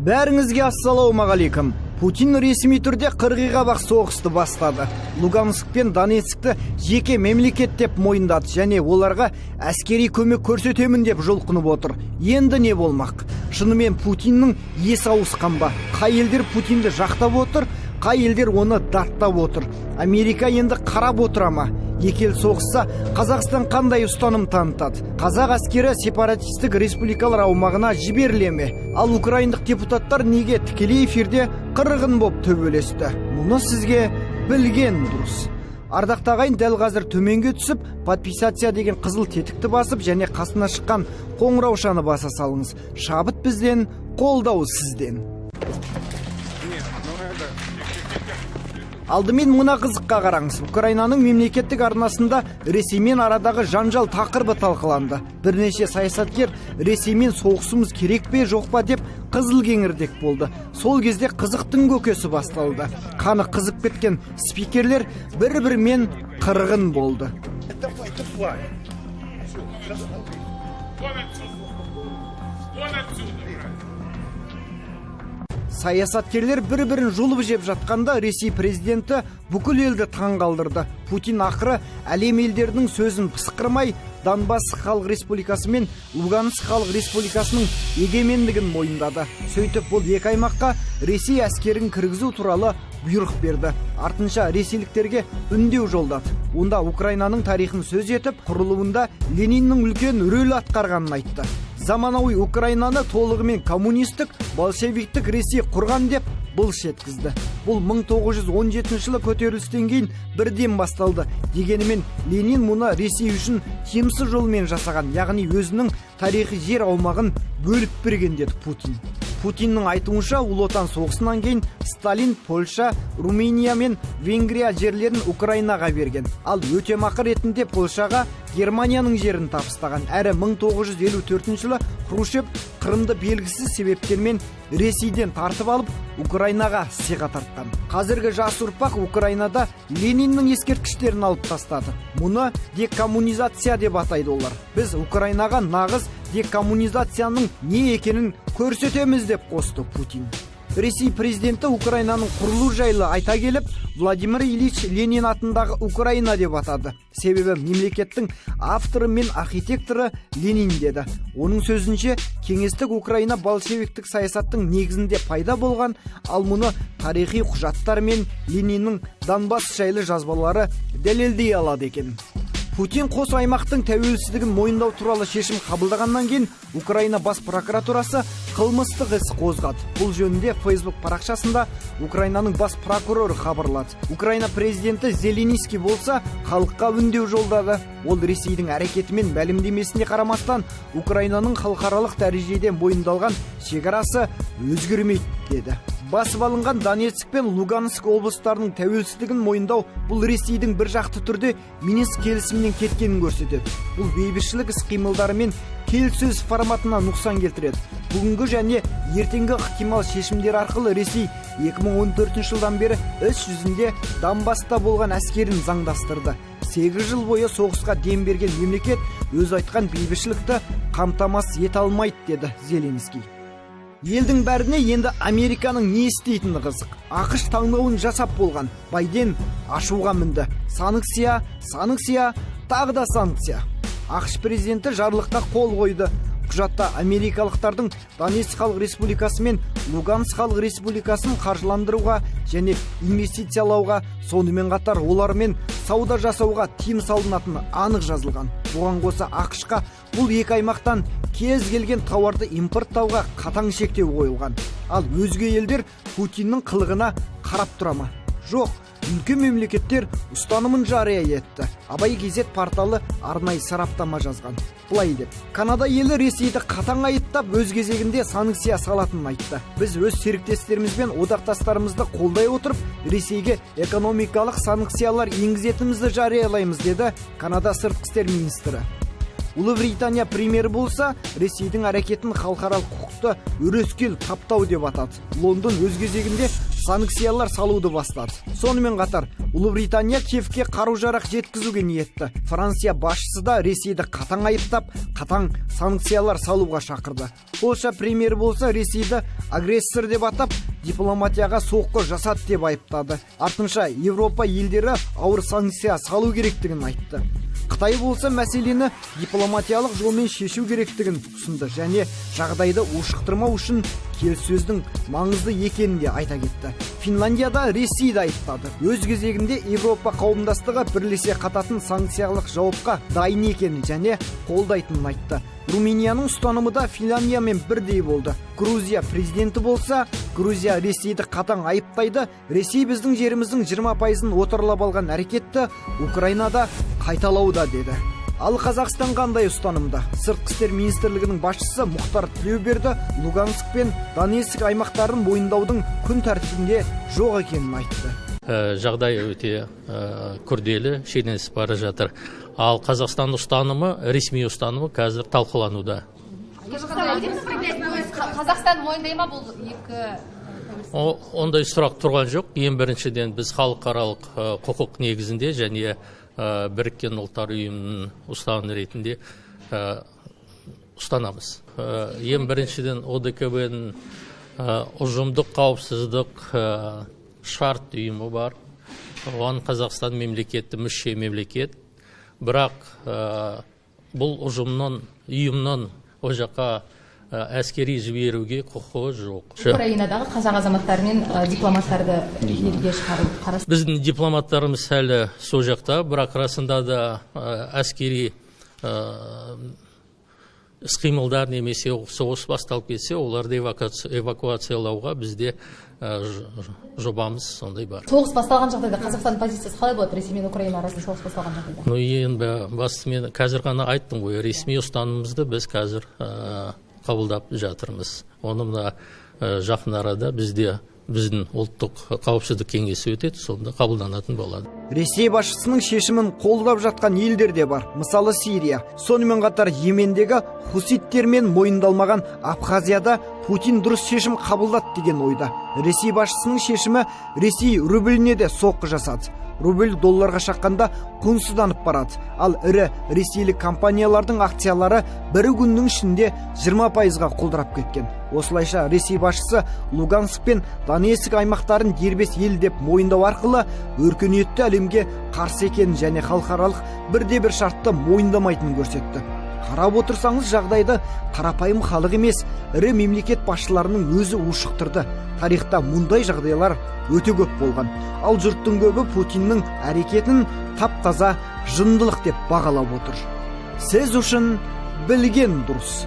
Бәріңізге ассалаумағалейкум. Путин ресми түрде қырғиқабақ соғысты бастады. Луганск пен Донецкті жеке мемлекет деп мойындады және оларға әскери көмек көрсетемін деп жұлқынып отыр. Енді не болмақ? Шынымен Путиннің есі ауысқан ба? Қай елдер Путинді жақтап отыр, қай елдер оны даттап отыр? Америка енді қарап отыр ма? Екі ел соғысса, Қазақстан қандай ұстаным танытады? Қазақ әскері сепаратистік республикалар аумағына жіберіле ме? Ал украиндық депутаттар неге тікелей эфирде қырғын боп төбелесті? Мұны сізге білген дұрыс. Ардақта ағайын, дәл қазір төменге түсіп, подписация деген қызыл тетікті басып және қасына шыққан қоңыраушаны баса салыңыз. Шабыт бізден, қолдау сізден. Алдымен мына қызыққа қараңыз. Украинаның мемлекеттік арнасында Ресеймен арадағы жанжал тақырыбы талқыланды. Бірнеше саясаткер Ресеймен соғысымыз керек пе жоқ па деп қызыл кеңірдек болды. Сол кезде қызықтың көкесі басталды. Қаны қызып кеткен спикерлер бір-бірімен қырғын болды. Саясаткерлер бір-бірін жұлып жеп жатқанда Ресей президенті бүкіл елді таң қалдырды. Путин ақыры әлем елдерінің сөзін пысқырмай, Донбасс халық республикасы мен Луганск халық республикасының егемендігін мойындады. Сөйтіп бұл екі аймаққа Ресей әскерін кіргізу туралы бұйрық берді. Артынша ресейліктерге үндеу жолдады. Онда Украинаның тарихын сөз етіп, құрылуында Лениннің үлкен рөл атқарғанын айтты. Заманауи Украинаны толығымен коммунистік, большевиктік Ресей құрған деп былш еткізді. Бұл 1917 жылы көтерілістен кейін бірден басталды. Дегенімен Ленин мұны Ресей үшін тиімсіз жолмен жасаған, яғни өзінің тарихи жер аумағын бөліп берген деді Путин. Путиннің айтуынша, Ұлы Отан соғысынан кейін Сталин Польша, Румыния мен Венгрия жерлерін Украинаға берген. Ал өтемақы ретінде Польшаға Германияның жерін табыстаған. Әрі 1954 жылы Хрущев Қырымды белгісіз себептермен Ресейден тартып алып, Украинаға сыйға тартқан. Қазіргі жас ұрпақ Украинада Лениннің ескерткіштерін алып тастады. Мұны декоммунизация деп атайды олар. Біз Украинаға нағыз декоммунизацияның не екенін көрсетеміз деп қосты Путин. Ресей президенті Украинаның құрылу жайлы айта келіп, Владимир Ильич Ленин атындағы Украина деп атады. Себебі мемлекеттің авторы мен архитекторы Ленин деді. Оның сөзінше, кеңестік Украина большевиктік саясаттың негізінде пайда болған, ал мұны тарихи құжаттар мен Лениннің Донбасс жайлы жазбалары дәлелдей алады екен. Путин қос аймақтың тәуелсіздігін мойындау туралы шешім қабылдағаннан кейін Украина бас прокуратурасы қылмыстық іс қозғады. Бұл жөнінде Facebook парақшасында Украинаның бас прокуроры хабарлады. Украина президенті Зеленский болса халыққа үндеу жолдады. Ол Ресейдің әрекеті мен мәлімдемесіне қарамастан Украинаның халықаралық дәрежеде мойындалған шекарасы өзгермейді деді. Басып алынған Донецк пен Луганск облыстарының тәуелсіздігін мойындау бұл Ресейдің бір жақты түрде Минск келісімінен кеткенін көрсетеді. Бұл бейбітшілік іс-қимылдары мен келіссөз форматына нұқсан келтіреді. Бүгінгі және ертеңгі ықтимал шешімдер арқылы Ресей 2014 жылдан бері іс жүзінде Донбасста болған әскерін заңдастырды. 8 жыл бойы соғысқа дем берген мемлекет өз айтқан бейбітшілікті қамтамасыз ете алмайды деді Зеленский. Елдің бәріне енді Американың не істейтіні қызық. ақш таңдауын жасап болған. Байден ашуға мінді. Санкция, тағы да санкция. ақш президенті жарлыққа қол қойды. Құжатта америкалықтардың Донецк халық республикасы мен Луганск халық республикасын қаржыландыруға және инвестициялауға, сонымен қатар олармен сауда жасауға тыйым салынатыны анық жазылған. Бұған қоса ақшқа бұл екі аймақтан кез келген тауарды импорттауға қатаң шектеу қойылған. Ал өзге елдер Путиннің қылығына қарап тұра ма? Жоқ, үлкен мемлекеттер ұстанымын жария етті. Абай Кезет порталы арнайы сараптама жазған. Былай деп: Канада елі Ресейді қатаң айыптап, өз кезегінде санкция салатынын айтты. Біз өз серіктестерімізбен одақтастарымызды қолдай отырып, Ресейге экономикалық санкциялар енгізетінімізді жариялаймыз, деді Канада сыртқы істер министрі. Ұлыбритания премьері болса, Ресейдің әрекетін халықаралық құқықты өрескел таптау деп атады. Лондон өз кезегінде санкциялар салуды бастады. Сонымен қатар, Ұлыбритания Киевке қару-жарақ жеткізуге ниетті. Франция басшысы да Ресейді қатаң айыптап, қатаң санкциялар салуға шақырды. Польша премьері болса, Ресейді агрессор деп атап, дипломатияға соққы жасады деп айыптады. Артынша Европа елдері ауыр санкция салу керектігін айтты. Қытай болса мәселені дипломатиялық жолмен шешу керектігін ұсынды және жағдайды ушықтырмау үшін келіссөздің маңызды екенін де айта кетті. Финляндияда Ресейді айыптады. Өз кезегінде Европа қауымдастығы бірлесе қататын санкциялық жауапқа дайын екенін және қолдайтынын айтты. Румынияның ұстанымы да Финляндиямен бірдей болды. Грузия президенті болса, Грузия Ресейді қатаң айыптайды. Ресей біздің жеріміздің 20%-ын отарлап алған әрекетті Украинада қайталауда деді. Ал Қазақстан қандай ұстанымда? Сыртқы істер министрлігінің басшысы Мұхтар Тілеуберді Луганск пен Донецк аймақтарын мойындаудың күн тәртібінде жоқ екенін айтты. Жағдай өте күрделі, шиеленісіп бара жатыр. Ал Қазақстан ұстанымы, ресми ұстанымы қазір талқылануда. Қазақстан мойындай ма бұл екі? Ондай сұрақ тұрған жоқ. Ең біріншіден біз халықаралық құқық негізінде және Біріккен ұлттар ұйымының ұстанымы ретінде ұстанамыз. Ең біріншіден ОДКБ-ның ұжымдық қауіпсіздік шарт ұйымы бар. Оған Қазақстан мемлекеті мүше мемлекет. Бірақ бұл ұйымнан о жаққа әскери жіберуге құқығы жоқ. Украинадағы қазақ азаматтары мен дипломаттарды елге шығару қарастырылуда. Біздің дипломаттарымыз әлі сол жақта, бірақ расында да әскери іс-қимылдар немесе соғыс басталып кетсе, оларды эвакуациялауға бізде жобамыз сондай бар. Соғыс басталған жағдайда Қазақстан позициясы қалай болады Ресей мен Украина арасында соғыс басталған жағдайда? Енді басты мен қазір ғана айттым ғой, ресми ұстанымымызды біз қазір қабылдап жатырмыз. Оны мына жақын арада біздің ұлттық қауіпсіздік кеңесі өтеді, сонда қабылданатын болады. Ресей басшысының шешімін қолдап жатқан елдер де бар. Мысалы Сирия. Сонымен қатар Йемендегі хуситтермен мойындалмаған Абхазияда Путин дұрыс шешім қабылдады деген ойда. Ресей басшысының шешімі Ресей рубліне де соққы жасады. Рубль долларға шаққанда құнсызданып барады. Ал ірі ресейлік компаниялардың акциялары бір күннің ішінде 20%-ға құлдырап кеткен. Осылайша Ресей басшысы Луганск пен Донецк аймақтарын дербес ел деп мойындау арқылы өркениетті әлемге қарсы екенін және халықаралық бірде-бір шартты мойындамайтынын көрсетті. Қарап отырсаңыз, жағдайды қарапайым халық емес, ірі мемлекет басшыларының өзі ушықтырды. Тарихта мұндай жағдайлар өте көп болған. Ал жұрттың көбі Путиннің әрекетін тап-таза жындылық деп бағалап отыр. Сіз үшін білген дұрыс.